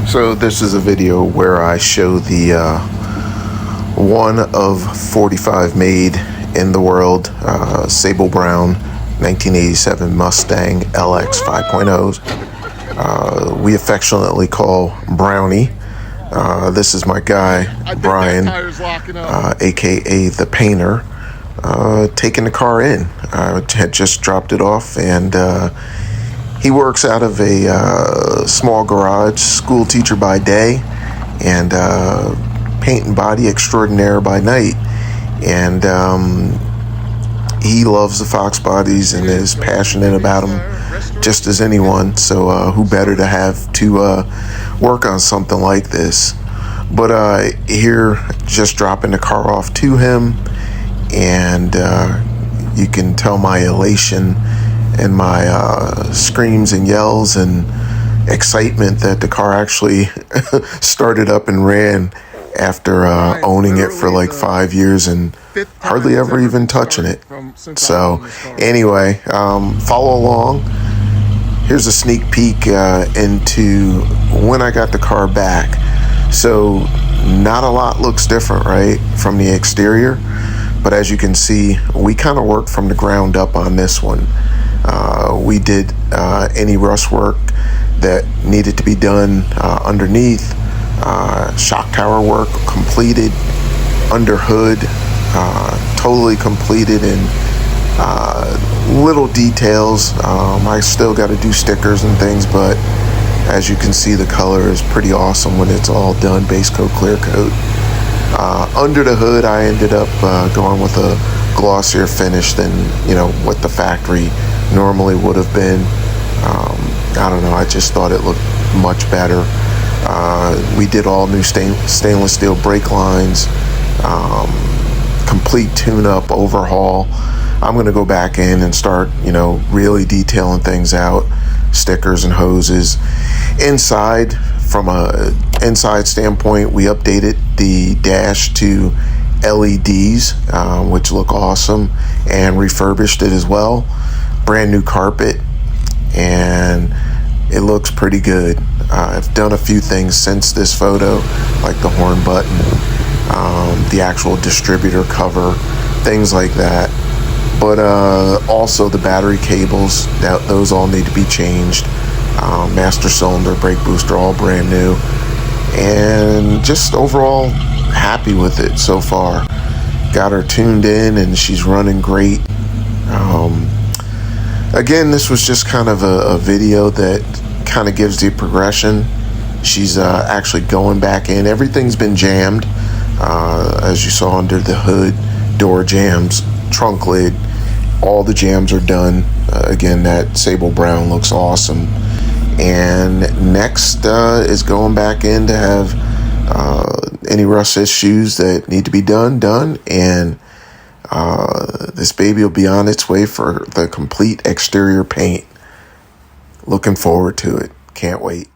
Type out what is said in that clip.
So this is a video where I show the one of 45 made in the world Sable Brown 1987 Mustang LX 5.0s. We affectionately call Brownie. This is my guy, Brian, aka the painter, taking the car in. I had just dropped it off, and he works out of a small garage, school teacher by day, and paint and body extraordinaire by night. And he loves the Foxbodies and is passionate about them just as anyone. So who better to have to work on something like this? But here, just dropping the car off to him, and you can tell my elation and my screams and yells and excitement that the car actually started up and ran after owning it for like 5 years and hardly ever even touching it. So anyway, follow along. Here's a sneak peek into when I got the car back. So not a lot looks different, right, from the exterior, but as you can see, we kind of worked from the ground up on this one. We did any rust work that needed to be done underneath. Shock tower work completed, under hood totally completed, and little details. I still got to do stickers and things, but as you can see, the color is pretty awesome when it's all done. Base coat, clear coat. Under the hood, I ended up going with a glossier finish than what the factory normally would have been. I don't know, I just thought it looked much better. We did all new stainless steel brake lines, complete tune-up, overhaul. I'm going to go back in and start, really detailing things out, stickers and hoses. Inside, from a inside standpoint, we updated the dash to LEDs, which look awesome, and refurbished it as well. Brand new carpet, and it looks pretty good. I've done a few things since this photo, like the horn button, the actual distributor cover, things like that. But also the battery cables, those all need to be changed. Master cylinder, brake booster, all brand new. And just overall happy with it so far. Got her tuned in and she's running great. Again, this was just kind of a video that kind of gives the progression. She's actually going back in. Everything's been jammed, as you saw under the hood, door jams, trunk lid. All the jams are done. Again, that Sable Brown looks awesome. And next is going back in to have any rust issues that need to be done. And this baby will be on its way for the complete exterior paint. Looking forward to it. Can't wait.